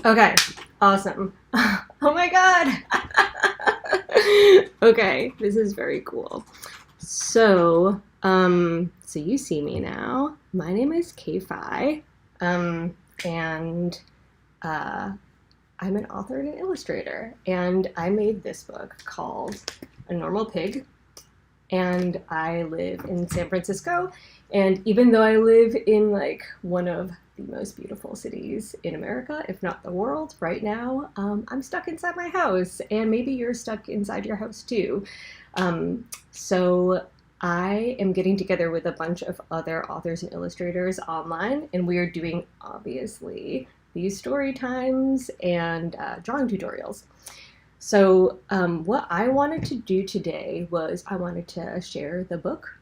Okay, awesome. Oh my god. Okay, this is very cool. So you see me now. My name is K-Fi, and uh, I'm an author and an illustrator, and I made this book called A Normal Pig, and I live in San Francisco. And even though I live in like one of the most beautiful cities in America, if not the world, right now, I'm stuck inside my house, and maybe you're stuck inside your house too. So I am getting together with a bunch of other authors and illustrators online, and we are doing obviously these story times and drawing tutorials. So, what I wanted to do today was I wanted to share the book,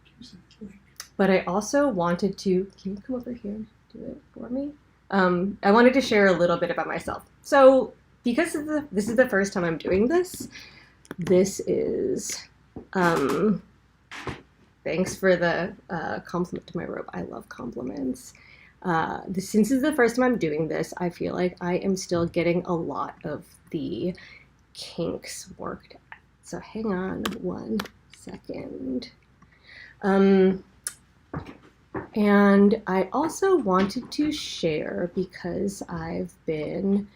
but I also wanted to. Can you come over here and do it for me? I wanted to share a little bit about myself. So, because this is the first time I'm doing this, this is. Thanks for the compliment to my robe. I love compliments. Since this is the first time I'm doing this, I feel like I am still getting a lot of the kinks worked out. So hang on one second. And I also wanted to share because I've been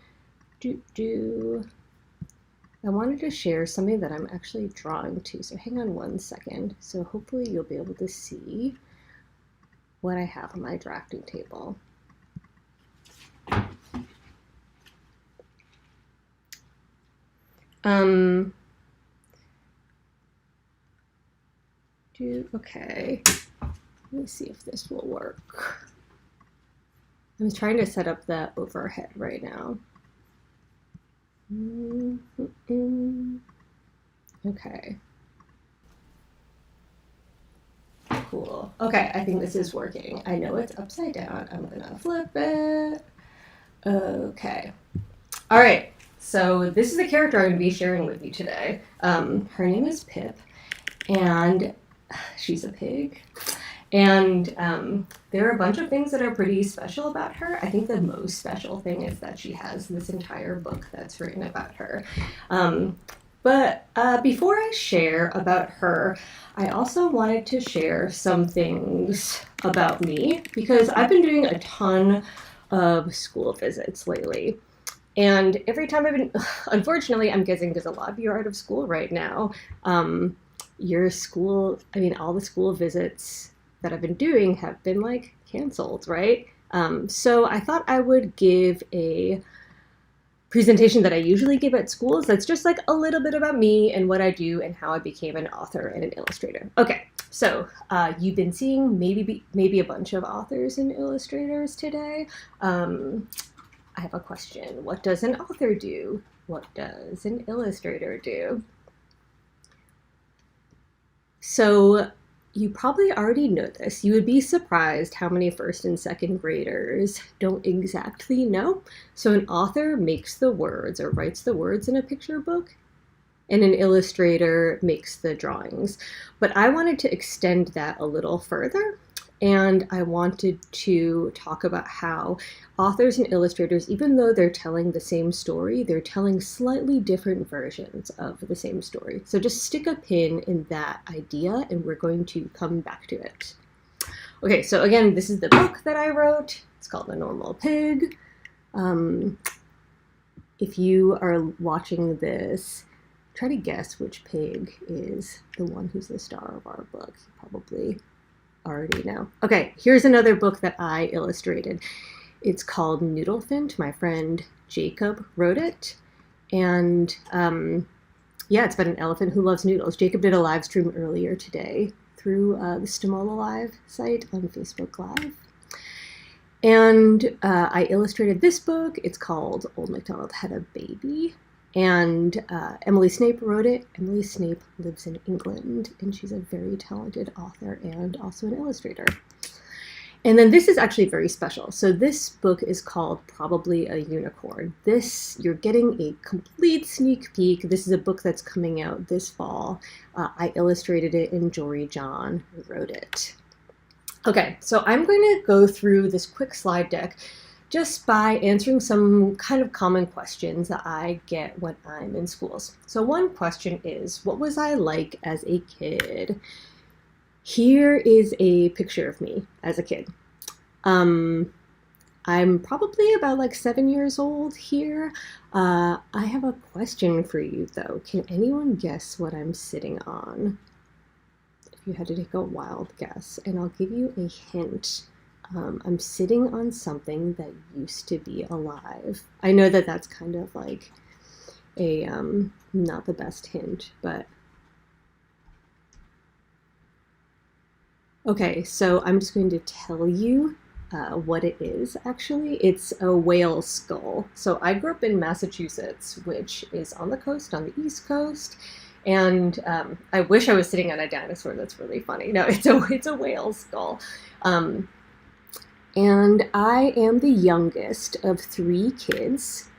I wanted to share something that I'm actually drawing to. So hang on one second. So hopefully you'll be able to see what I have on my drafting table. Okay. Let me see if this will work. I'm trying to set up the overhead right now. Okay. Cool. Okay, I think this is working. I know it's upside down. I'm gonna flip it. Okay. All right. So this is the character I'm going to be sharing with you today. Her name is Pip, and she's a pig. And there are a bunch of things that are pretty special about her. I think the most special thing is that she has this entire book that's written about her. But before I share about her, I also wanted to share some things about me because I've been doing a ton of school visits lately. And every time unfortunately, I'm guessing because a lot of you are out of school right now, your school, all the school visits that I've been doing have been like canceled, right? So I thought I would give a presentation that I usually give at schools that's just like a little bit about me and what I do and how I became an author and an illustrator. Okay, so you've been seeing maybe a bunch of authors and illustrators today. I have a question. What does an author do? What does an illustrator do? So you probably already know this. You would be surprised how many first and second graders don't exactly know. So an author makes the words or writes the words in a picture book, and an illustrator makes the drawings. But I wanted to extend that a little further, and I wanted to talk about how authors and illustrators, even though they're telling the same story, they're telling slightly different versions of the same story. So just stick a pin in that idea, and we're going to come back to it. Okay, so again, this is the book that I wrote. It's called A Normal Pig. If you are watching this, try to guess which pig is the one who's the star of our book. You probably already know. Okay, here's another book that I illustrated. It's called Noodlefint. My friend Jacob wrote it. And it's about an elephant who loves noodles. Jacob did a live stream earlier today through the Stimola Live site on Facebook Live. And I illustrated this book. It's called Old MacDonald Had a Baby. And Emily Snape wrote it. Emily Snape lives in England, and she's a very talented author and also an illustrator. And then this is actually very special. So this book is called Probably a Unicorn. You're getting a complete sneak peek. This is a book that's coming out this fall. I illustrated it, and Jory John wrote it. Okay, so I'm going to go through this quick slide deck just by answering some kind of common questions that I get when I'm in schools. So one question is, what was I like as a kid? Here is a picture of me as a kid. I'm probably about like 7 years old here. I have a question for you though. Can anyone guess what I'm sitting on? If you had to take a wild guess, and I'll give you a hint. I'm sitting on something that used to be alive. I know that that's kind of like a not the best hint, but okay, so I'm just going to tell you what it is, actually. It's a whale skull. So I grew up in Massachusetts, which is on the coast, on the East Coast. And I wish I was sitting on a dinosaur. That's really funny. No, it's a whale skull. And I am the youngest of 3 kids.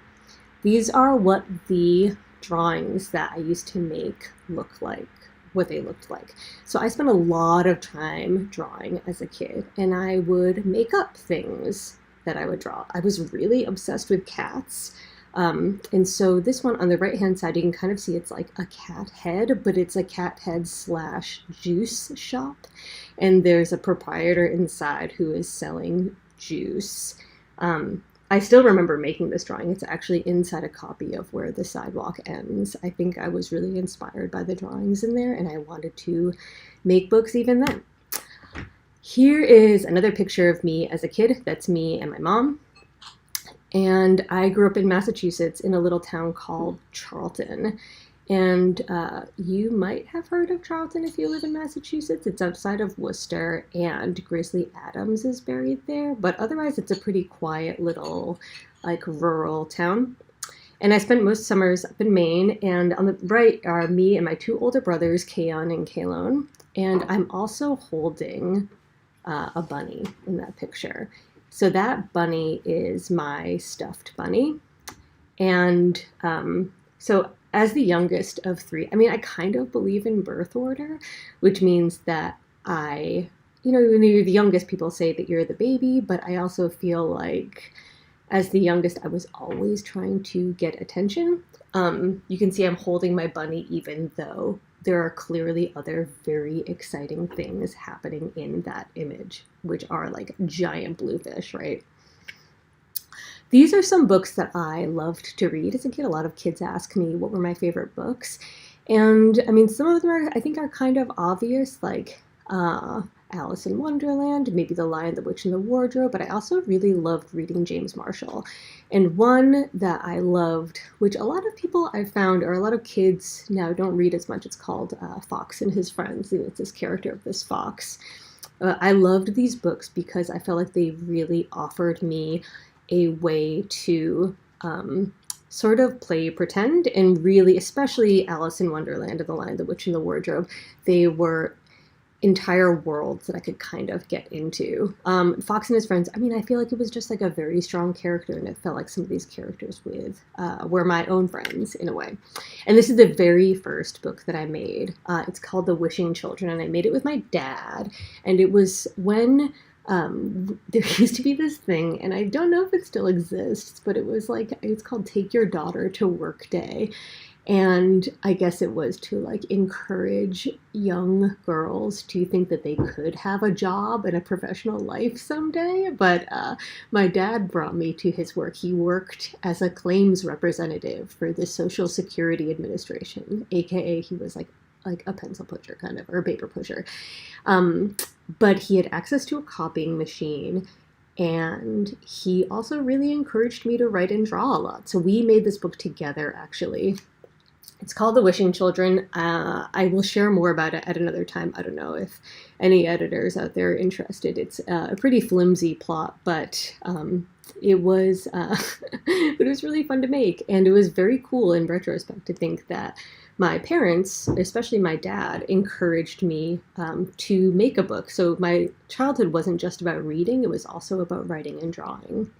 These are what the drawings that I used to make look like, what they looked like. So I spent a lot of time drawing as a kid, and I would make up things that I would draw. I was really obsessed with cats. And so this one on the right hand side, you can kind of see it's like a cat head, but it's a cat head / juice shop. And there's a proprietor inside who is selling juice. I still remember making this drawing. It's actually inside a copy of Where the Sidewalk Ends. I think I was really inspired by the drawings in there, and I wanted to make books even then. Here is another picture of me as a kid. That's me and my mom. And I grew up in Massachusetts in a little town called Charlton. And you might have heard of Charlton if you live in Massachusetts. It's outside of Worcester, and Grizzly Adams is buried there. But otherwise, it's a pretty quiet little, like, rural town. And I spent most summers up in Maine. And on the right are me and my 2 older brothers, Kayon and Kalone. And I'm also holding a bunny in that picture. So that bunny is my stuffed bunny. And so as the youngest of 3, I mean, I kind of believe in birth order, which means that when you're the youngest, people say that you're the baby, but I also feel like as the youngest, I was always trying to get attention. You can see I'm holding my bunny even though there are clearly other very exciting things happening in that image, which are like giant bluefish, right? These are some books that I loved to read as a kid. A lot of kids ask me what were my favorite books. And I mean, some of them I think are kind of obvious, like Alice in Wonderland, maybe The Lion, the Witch, and the Wardrobe, but I also really loved reading James Marshall. And one that I loved, which a lot of people I've found, or a lot of kids now don't read as much, it's called Fox and His Friends. It's this character of this fox. I loved these books because I felt like they really offered me a way to sort of play pretend, and really, especially Alice in Wonderland and The Lion, the Witch, and the Wardrobe, they were entire worlds that I could kind of get into. Fox and His Friends, I mean, I feel like it was just like a very strong character, and it felt like some of these characters were my own friends in a way. And this is the very first book that I made. It's called The Wishing Children, and I made it with my dad, and it was when there used to be this thing, and I don't know if it still exists, but it's called Take Your Daughter to Work Day. And I guess it was to like encourage young girls to think that they could have a job and a professional life someday. But my dad brought me to his work. He worked as a claims representative for the Social Security Administration, aka he was like a pencil pusher kind of, or a paper pusher. But he had access to a copying machine, and he also really encouraged me to write and draw a lot. So we made this book together, actually. It's called The Wishing Children. I will share more about it at another time. I don't know if any editors out there are interested. It's a pretty flimsy plot, but it was really fun to make. And it was very cool in retrospect to think that my parents, especially my dad, encouraged me to make a book. So my childhood wasn't just about reading, it was also about writing and drawing.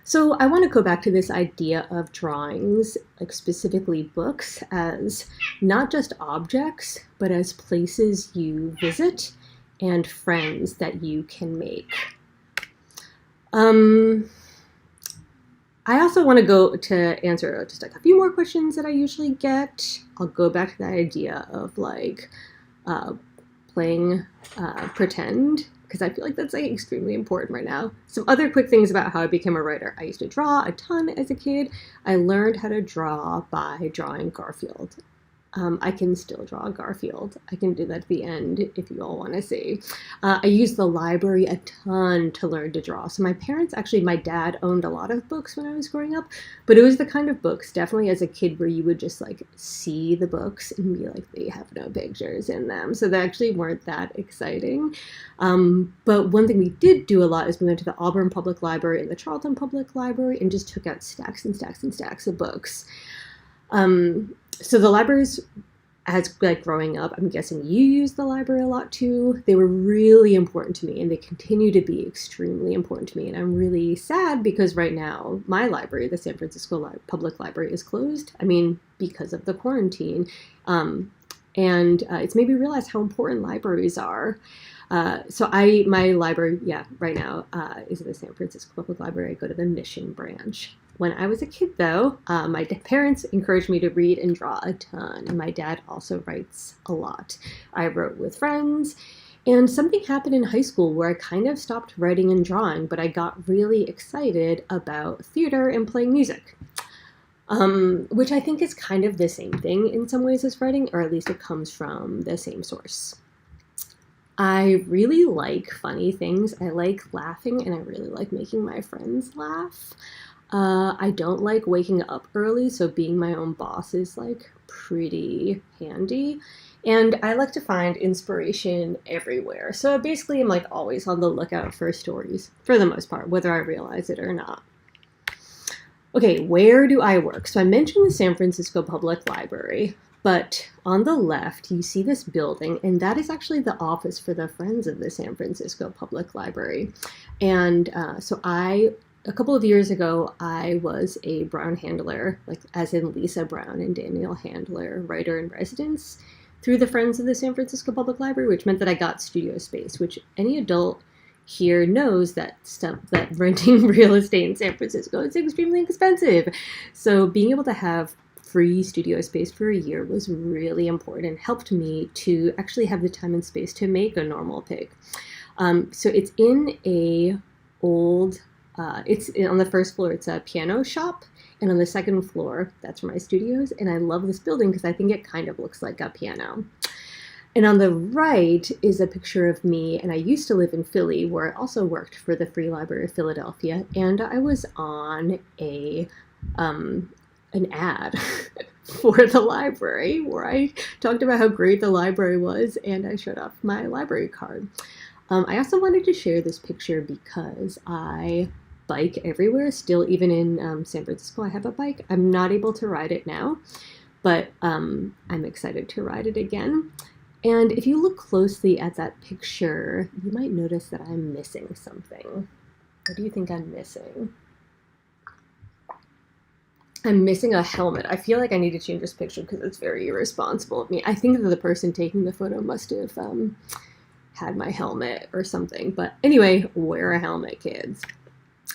So I want to go back to this idea of drawings, like specifically books, as not just objects, but as places you visit and friends that you can make. Um, I also want to go to answer just like a few more questions that I usually get. I'll go back to that idea of like uh, playing pretend, because I feel like that's like extremely important right now. Some other quick things about how I became a writer. I used to draw a ton as a kid. I learned how to draw by drawing Garfield. I can still draw Garfield. I can do that at the end if you all want to see. I used the library a ton to learn to draw. So my parents, actually, my dad owned a lot of books when I was growing up, but it was the kind of books, definitely as a kid, where you would just like see the books and be like, they have no pictures in them. So they actually weren't that exciting. But one thing we did do a lot is we went to the Auburn Public Library and the Charlton Public Library and just took out stacks and stacks and stacks of books. So the libraries, as like growing up, I'm guessing you used the library a lot too. They were really important to me, and they continue to be extremely important to me. And I'm really sad because right now my library, the San Francisco Public Library, is closed. I mean, because of the quarantine, and it's made me realize how important libraries are. My library, right now is the San Francisco Public Library. I go to the Mission branch. When I was a kid, though, my parents encouraged me to read and draw a ton, and my dad also writes a lot. I wrote with friends, and something happened in high school where I kind of stopped writing and drawing, but I got really excited about theater and playing music, which I think is kind of the same thing in some ways as writing, or at least it comes from the same source. I really like funny things. I like laughing, and I really like making my friends laugh. I don't like waking up early, so being my own boss is like pretty handy. And I like to find inspiration everywhere. So basically, I'm like always on the lookout for stories, for the most part, whether I realize it or not. Okay, where do I work? So I mentioned the San Francisco Public Library, but on the left, you see this building, and that is actually the office for the Friends of the San Francisco Public Library. And a couple of years ago, I was a Brown handler, like as in Lisa Brown and Daniel Handler, writer in residence through the Friends of the San Francisco Public Library, which meant that I got studio space, which any adult here knows that renting real estate in San Francisco is extremely expensive. So being able to have free studio space for a year was really important and helped me to actually have the time and space to make a normal pig. So it's in a old it's on the first floor, it's a piano shop, and on the second floor, that's where my studio is, and I love this building because I think it kind of looks like a piano. And on the right is a picture of me, and I used to live in Philly, where I also worked for the Free Library of Philadelphia, and I was on an ad for the library where I talked about how great the library was, and I showed off my library card. I also wanted to share this picture because I bike everywhere. Still, even in San Francisco, I have a bike. I'm not able to ride it now, but I'm excited to ride it again. And if you look closely at that picture, you might notice that I'm missing something. What do you think I'm missing? I'm missing a helmet. I feel like I need to change this picture because it's very irresponsible of me. I think that the person taking the photo must have had my helmet or something. But anyway, wear a helmet, kids.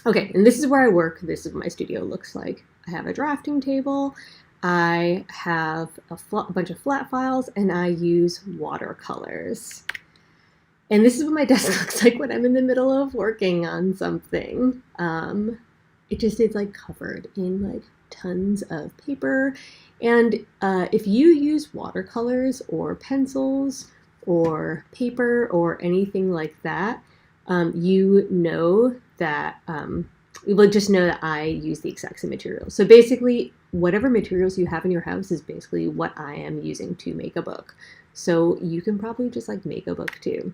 Okay, and this is where I work. This is what my studio looks like. I have a drafting table. I have a bunch of flat files, and I use watercolors. And this is what my desk looks like when I'm in the middle of working on something. It just is like covered in like tons of paper. And if you use watercolors or pencils or paper or anything like that, you know that will just know that I use the exact same materials. So basically, whatever materials you have in your house is basically what I am using to make a book. So you can probably just like make a book too.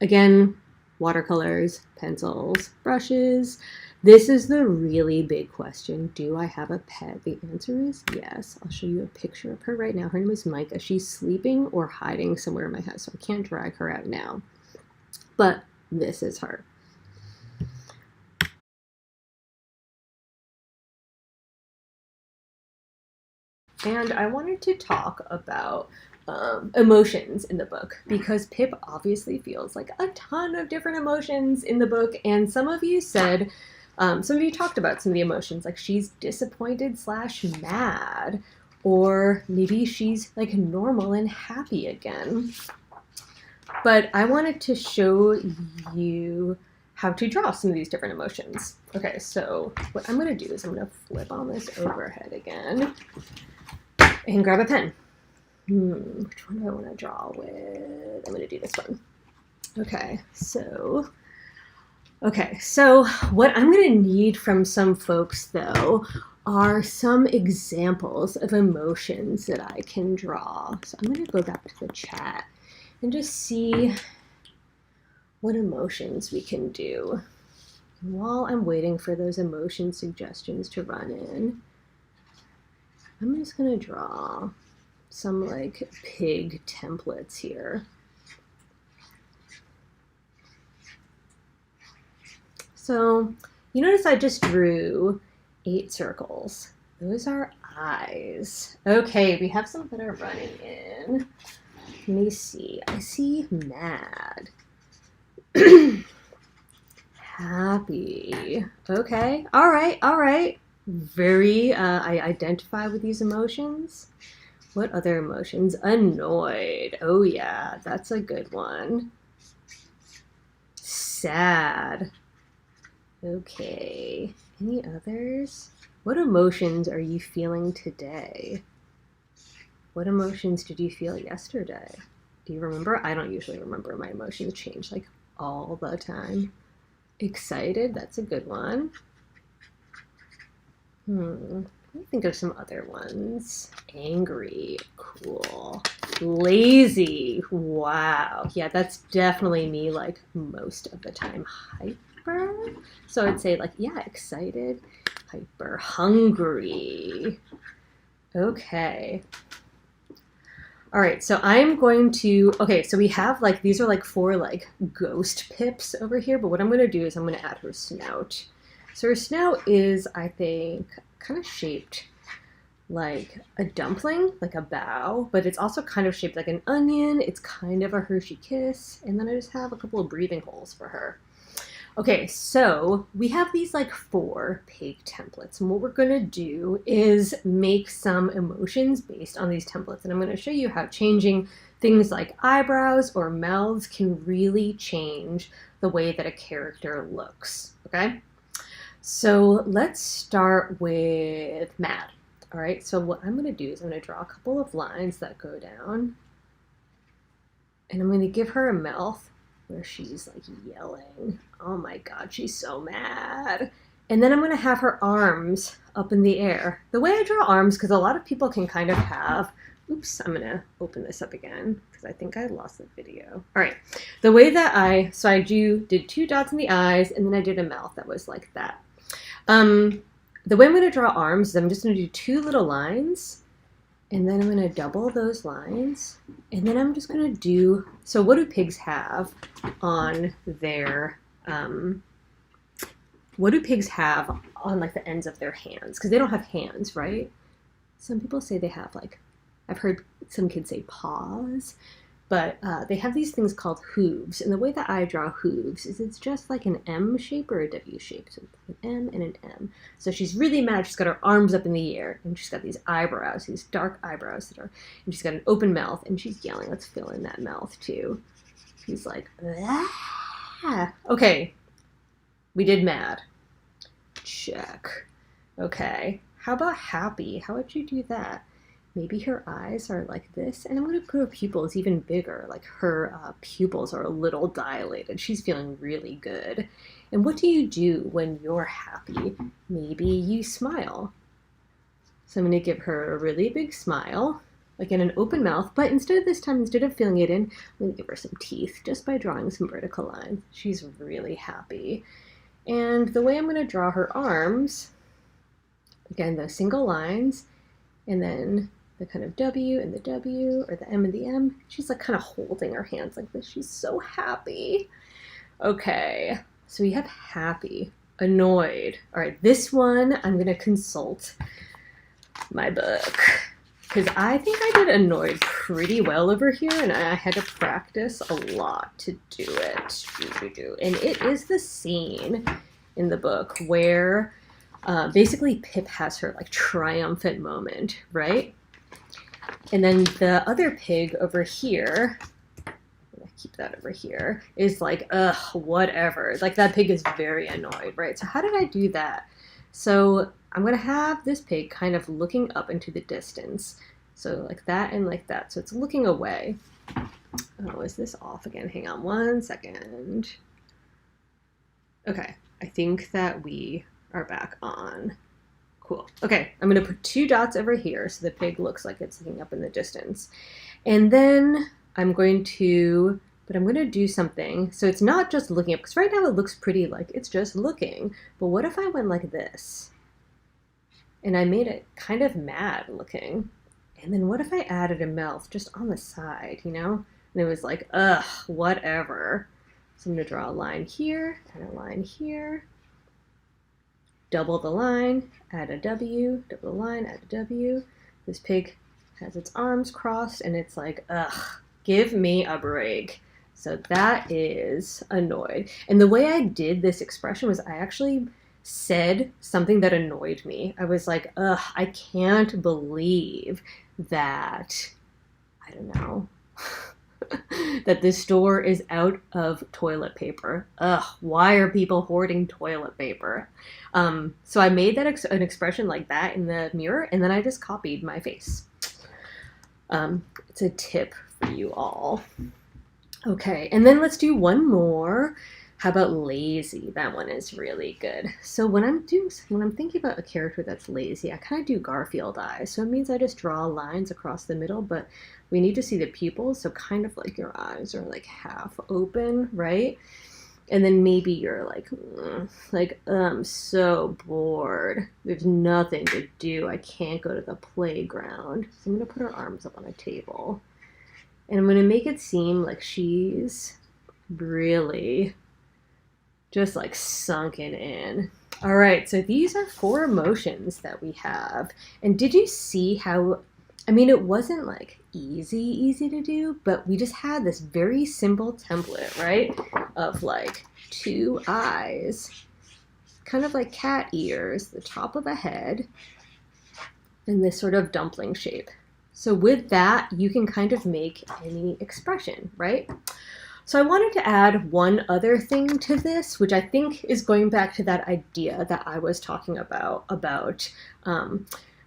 Again, watercolors, pencils, brushes. This is the really big question. Do I have a pet? The answer is yes. I'll show you a picture of her right now. Her name is Micah. She's sleeping or hiding somewhere in my house, so I can't drag her out now. But this is her. And I wanted to talk about emotions in the book, because Pip obviously feels like a ton of different emotions in the book, and some of you said, some of you talked about some of the emotions, like she's disappointed / mad, or maybe she's like normal and happy again. But I wanted to show you how to draw some of these different emotions. Okay, so what I'm going to do is I'm going to flip on this overhead again and grab a pen. Which one do I want to draw with? I'm going to do this one. Okay, so what I'm going to need from some folks, though, are some examples of emotions that I can draw. So I'm going to go back to the chat and just see what emotions we can do. And while I'm waiting for those emotion suggestions to run in, I'm just going to draw some like pig templates here. So you notice I just drew 8 circles. Those are eyes. Okay, we have some that are running in. Let me see. I see mad. Happy. Okay. All right. Very, I identify with these emotions. What other emotions? Annoyed. Oh yeah, that's a good one. Sad. Okay. Any others? What emotions are you feeling today? What emotions did you feel yesterday? Do you remember? I don't usually remember. My emotions change like all the time. Excited, that's a good one. Let me think of some other ones. Angry, cool. Lazy, wow. Yeah, that's definitely me like most of the time. Hyper, so I'd say like, yeah, excited, hyper. Hungry. Okay. All right, so I'm going to, okay, so we have like, these are like 4 like ghost pips over here, but what I'm going to do is I'm going to add her snout. So her snout is, I think, kind of shaped like a dumpling, like a bow, but it's also kind of shaped like an onion. It's kind of a Hershey kiss, and then I just have a couple of breathing holes for her. Okay, so we have these like 4 pig templates, and what we're going to do is make some emotions based on these templates, and I'm going to show you how changing things like eyebrows or mouths can really change the way that a character looks, okay? So let's start with mad. All right, so what I'm going to do is I'm going to draw a couple of lines that go down, and I'm going to give her a mouth where she's like yelling. Oh my God, she's so mad. And then I'm going to have her arms up in the air. The way I draw arms, because a lot of people can kind of have, oops, I'm going to open this up again because I think I lost the video. All right, the way that I did 2 dots in the eyes, and then I did a mouth that was like that. The way I'm going to draw arms is I'm just going to do 2 little lines, and then I'm going to double those lines, and then I'm just going to do, so what do pigs have on their, what do pigs have on like the ends of their hands? Because they don't have hands, right? Some people say they have like, I've heard some kids say paws, but they have these things called hooves. And the way that I draw hooves is it's just like an M shape or a W shape. So an M and an M. So she's really mad. She's got her arms up in the air, and she's got these eyebrows, these dark eyebrows that are, and she's got an open mouth, and she's yelling. Let's fill in that mouth too. She's like, ah. Okay, we did mad. Check. Okay, how about happy? How would you do that? Maybe her eyes are like this, and I'm going to put her pupils even bigger, like her pupils are a little dilated. She's feeling really good. And what do you do when you're happy? Maybe you smile. So I'm going to give her a really big smile, like in an open mouth, but instead of filling it in, I'm going to give her some teeth just by drawing some vertical lines. She's really happy. And the way I'm going to draw her arms, again, those single lines, and then the kind of W and the W, or the M and the M. She's like kind of holding her hands like this. She's so happy. Okay, so we have happy, annoyed. All right, this one I'm gonna consult my book. because I think I did annoyed pretty well over here, and I had to practice a lot to do it. And it is the scene in the book where basically Pip has her like triumphant moment, right? And then the other pig over here, keep that over here, is like, ugh, whatever. Like, that pig is very annoyed, right? So how did I do that? So I'm going to have this pig kind of looking up into the distance. So like that and like that. So it's looking away. Oh, is this off again? Hang on one second. Okay, I think that we are back on. Cool. Okay, I'm going to put 2 dots over here so the pig looks like it's looking up in the distance. And then I'm going to do something. So it's not just looking up, because right now it looks pretty like it's just looking. But what if I went like this? And I made it kind of mad looking. And then what if I added a mouth just on the side, you know? And it was like, ugh, whatever. So I'm going to draw a line here and a line here. Double the line, add a W, double the line, add a W. This pig has its arms crossed and it's like, ugh, give me a break. So that is annoyed. And the way I did this expression was I actually said something that annoyed me. I was like, ugh, I can't believe that, I don't know, that this store is out of toilet paper. Ugh, why are people hoarding toilet paper? So I made that an expression like that in the mirror, and then I just copied my face. It's a tip for you all. Okay, and then let's do one more. How about lazy? That one is really good. So when I'm thinking about a character that's lazy, I kind of do Garfield eyes. So it means I just draw lines across the middle, but we need to see the pupils. So kind of like your eyes are like half open, right? And then maybe you're like, I'm so bored. There's nothing to do. I can't go to the playground. So I'm going to put her arms up on a table. And I'm going to make it seem like she's really just like sunken in. All right, so these are 4 emotions that we have. And did you see how, I mean, it wasn't like easy to do, but we just had this very simple template, right? Of like 2 eyes, kind of like cat ears, the top of a head, and this sort of dumpling shape. So with that, you can kind of make any expression, right? So I wanted to add one other thing to this, which I think is going back to that idea that I was talking about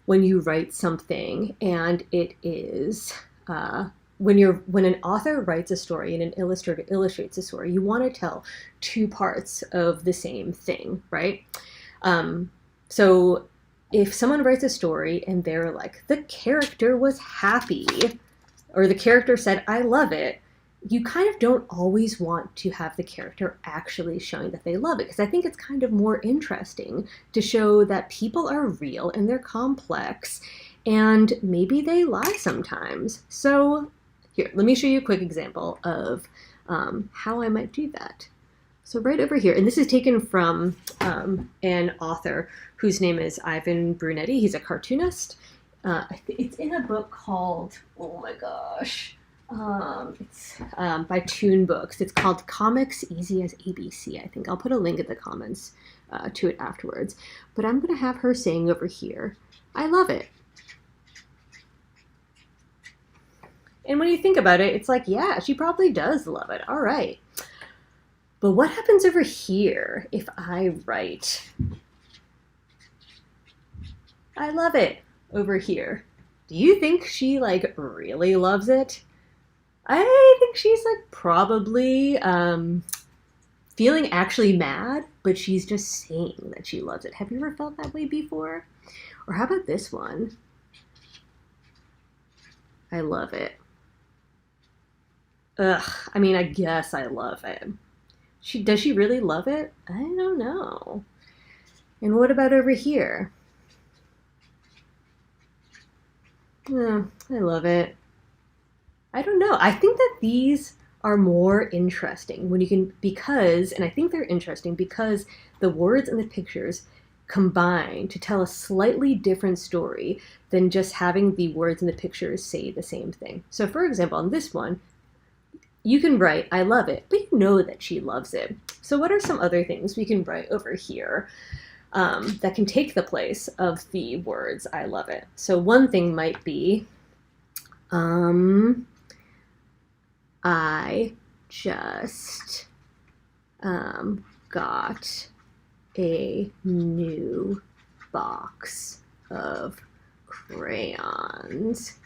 when you write something and it is, when an author writes a story and an illustrator illustrates a story, you want to tell 2 parts of the same thing, right? So if someone writes a story and they're like, the character was happy, or the character said, I love it, you kind of don't always want to have the character actually showing that they love it, because I think it's kind of more interesting to show that people are real and they're complex and maybe they lie sometimes. So here, let me show you a quick example of how I might do that. So right over here, and this is taken from an author whose name is Ivan Brunetti. He's a cartoonist. It's in a book called, oh my gosh, it's by Toon Books. It's called Comics Easy as ABC, I think. I'll put a link in the comments to it afterwards. But I'm going to have her saying over here, I love it. And when you think about it, it's like, yeah, she probably does love it. All right. But what happens over here if I write, I love it over here? Do you think she like really loves it? I think she's like probably feeling actually mad, but she's just saying that she loves it. Have you ever felt that way before? Or how about this one? I love it. Ugh, I mean, I guess I love it. Does she really love it? I don't know. And what about over here? I love it. I don't know. I think that these are more interesting when you can, because, and I think they're interesting because the words and the pictures combine to tell a slightly different story than just having the words in the pictures say the same thing. So for example, on this one, you can write, I love it, but you know that she loves it. So what are some other things we can write over here that can take the place of the words, I love it? So one thing might be, I just got a new box of crayons.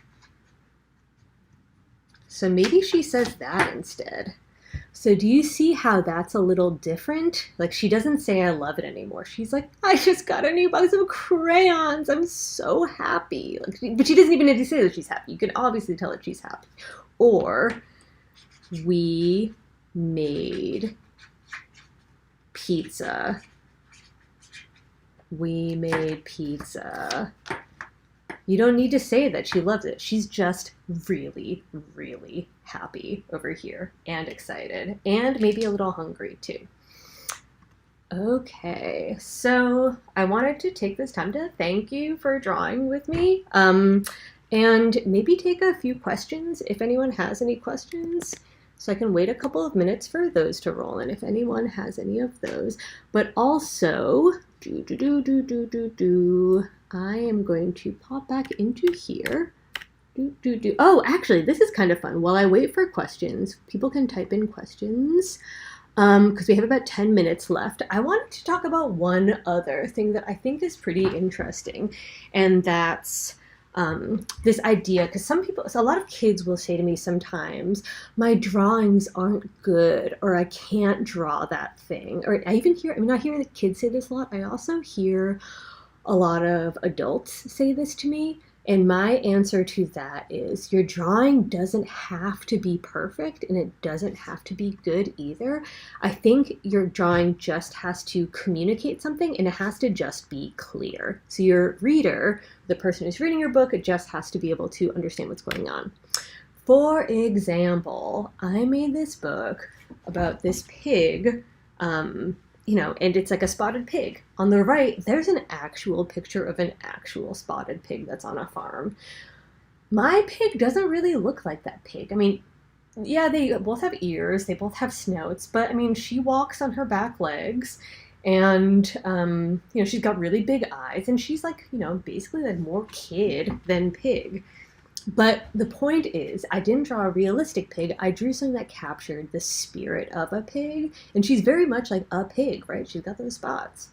So maybe she says that instead. So do you see how that's a little different? Like, she doesn't say I love it anymore. She's like, I just got a new box of crayons. I'm so happy. Like, but she doesn't even need to say that she's happy. You can obviously tell that she's happy. Or, we made pizza. We made pizza. You don't need to say that she loves it. She's just really, really happy over here and excited and maybe a little hungry too. Okay, so I wanted to take this time to thank you for drawing with me and maybe take a few questions if anyone has any questions. So I can wait a couple of minutes for those to roll in if anyone has any of those. But also, I am going to pop back into here. Oh, actually, this is kind of fun. While I wait for questions, people can type in questions because we have about 10 minutes left. I wanted to talk about one other thing that I think is pretty interesting, and that's this idea, because a lot of kids will say to me sometimes, my drawings aren't good, or I can't draw that thing. Or I hear the kids say this a lot. I also hear a lot of adults say this to me. And my answer to that is, your drawing doesn't have to be perfect, and it doesn't have to be good either. I think your drawing just has to communicate something, and it has to just be clear. So your reader, the person who's reading your book, it just has to be able to understand what's going on. For example, I made this book about this pig, and it's like a spotted pig. On the right, there's an actual picture of an actual spotted pig that's on a farm. My pig doesn't really look like that pig. I mean, yeah, they both have ears, they both have snouts, but I mean, she walks on her back legs, and, she's got really big eyes, and she's like, basically like more kid than pig. But the point is, I didn't draw a realistic pig. I drew something that captured the spirit of a pig. And she's very much like a pig, right? She's got those spots.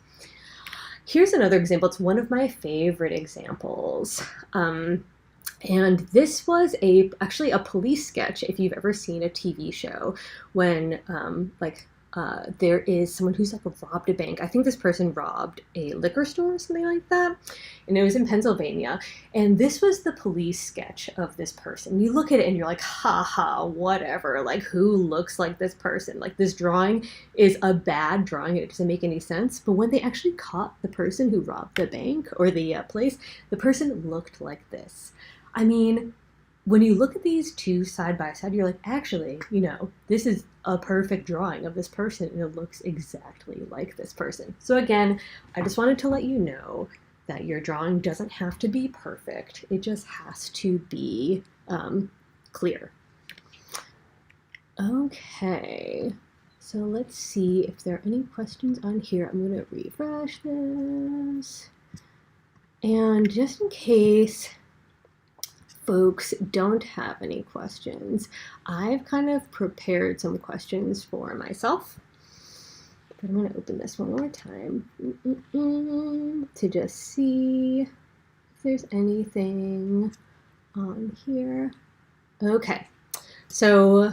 Here's another example. It's one of my favorite examples. And this was actually a police sketch, if you've ever seen a TV show, when there is someone who's robbed a bank. I think this person robbed a liquor store or something like that. And it was in Pennsylvania. And this was the police sketch of this person. You look at it and you're like, ha, whatever. Like, who looks like this person? Like, this drawing is a bad drawing. It doesn't make any sense. But when they actually caught the person who robbed the bank or the place, the person looked like this. I mean, when you look at these two side by side, you're like, actually, this is a perfect drawing of this person, and it looks exactly like this person. So again, I just wanted to let you know that your drawing doesn't have to be perfect. It just has to be clear. Okay, so let's see if there are any questions on here. I'm going to refresh this. And just in case folks don't have any questions, I've kind of prepared some questions for myself. But I'm going to open this one more time to just see if there's anything on here. Okay, so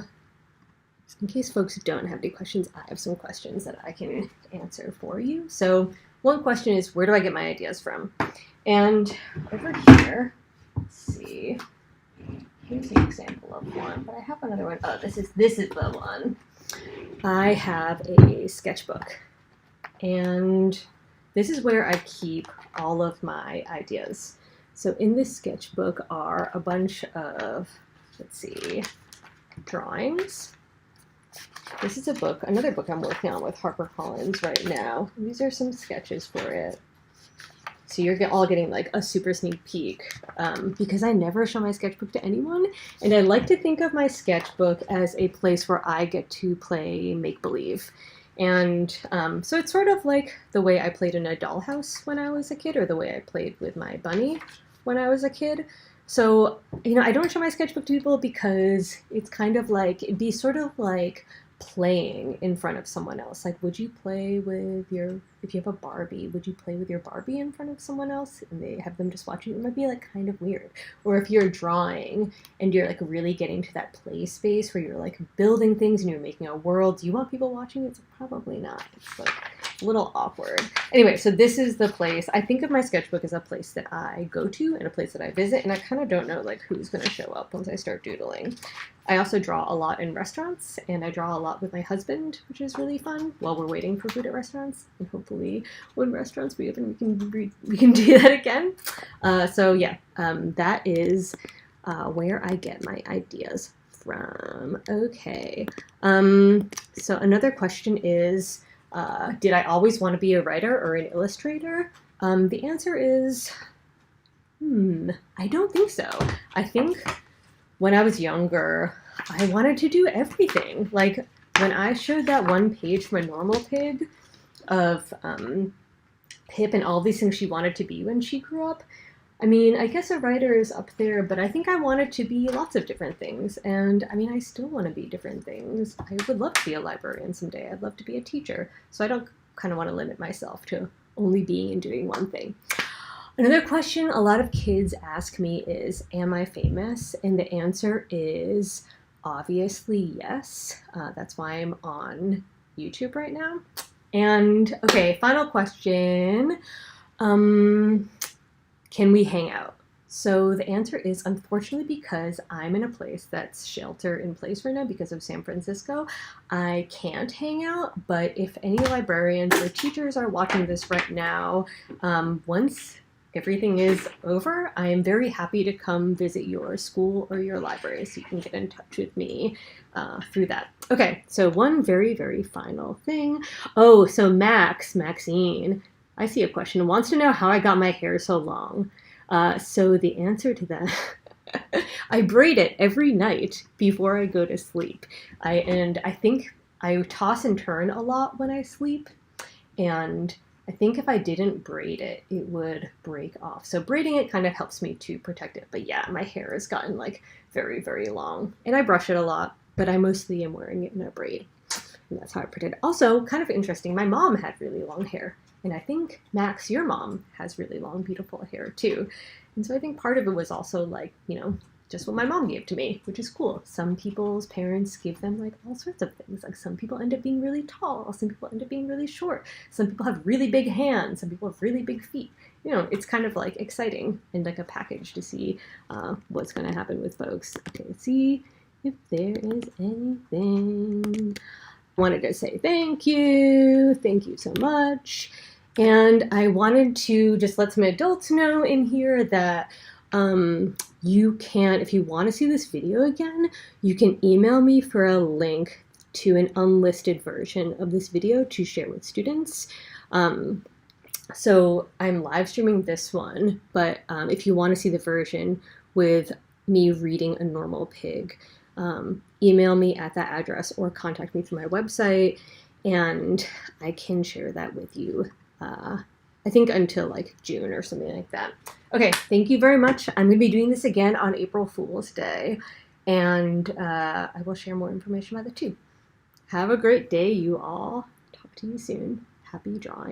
in case folks don't have any questions, I have some questions that I can answer for you. So one question is, where do I get my ideas from? And over here, let's see. Here's an example of one, but I have another one. Oh, this is the one. I have a sketchbook, and this is where I keep all of my ideas. So in this sketchbook are a bunch of, drawings. This is another book I'm working on with HarperCollins right now. These are some sketches for it. So you're all getting like a super sneak peek because I never show my sketchbook to anyone. And I like to think of my sketchbook as a place where I get to play make-believe. And so it's sort of like the way I played in a dollhouse when I was a kid, or the way I played with my bunny when I was a kid. So, I don't show my sketchbook to people because it's kind of like, it'd be sort of like playing in front of someone else. Like, would you play with if you have a Barbie, would you play with your Barbie in front of someone else and they have them just watching? It might be like kind of weird. Or if you're drawing and you're like really getting to that play space where you're like building things and you're making a world, do you want people watching? It's probably not. It's like a little awkward. Anyway, so this is the place. I think of my sketchbook as a place that I go to and a place that I visit, and I kind of don't know like who's going to show up once I start doodling. I also draw a lot in restaurants, and I draw a lot with my husband, which is really fun while we're waiting for food at restaurants. And hopefully when restaurants reopen, we can do that again. So yeah, that is where I get my ideas from. Okay. So another question is, did I always want to be a writer or an illustrator? The answer is, I don't think so. I think when I was younger, I wanted to do everything. Like when I showed that one page from A Normal Pig of Pip and all these things she wanted to be when she grew up, I mean, I guess a writer is up there, but I think I wanted to be lots of different things. And I mean, I still want to be different things. I would love to be a librarian someday. I'd love to be a teacher. So I don't kind of want to limit myself to only being and doing one thing. Another question a lot of kids ask me is, am I famous? And the answer is obviously yes. That's why I'm on YouTube right now. And okay, final question. Can we hang out? So the answer is, unfortunately, because I'm in a place that's shelter in place right now because of San Francisco, I can't hang out. But if any librarians or teachers are watching this right now, once everything is over, I am very happy to come visit your school or your library, so you can get in touch with me through that. Okay, so one very, very final thing. Oh, so Maxine, I see a question, wants to know how I got my hair so long. So the answer to that, I braid it every night before I go to sleep. I think I toss and turn a lot when I sleep, and I think if I didn't braid it, it would break off. So braiding it kind of helps me to protect it. But yeah, my hair has gotten like very, very long, and I brush it a lot, but I mostly am wearing it in a braid. And that's how I protect it. Also, kind of interesting, my mom had really long hair. And I think, Max, your mom has really long, beautiful hair too. And so I think part of it was also like, just what my mom gave to me, which is cool. Some people's parents give them like all sorts of things. Like some people end up being really tall. Some people end up being really short. Some people have really big hands. Some people have really big feet. It's kind of like exciting and like a package to see what's going to happen with folks. Okay, let's see if there is anything. I wanted to say thank you. Thank you so much. And I wanted to just let some adults know in here that you can, if you want to see this video again, you can email me for a link to an unlisted version of this video to share with students. So I'm live streaming this one, but if you want to see the version with me reading A Normal Pig, email me at that address or contact me through my website, and I can share that with you. I think until like June or something like that. Okay, thank you very much. I'm going to be doing this again on April Fool's Day, and I will share more information about it too. Have a great day, you all. Talk to you soon. Happy drawing.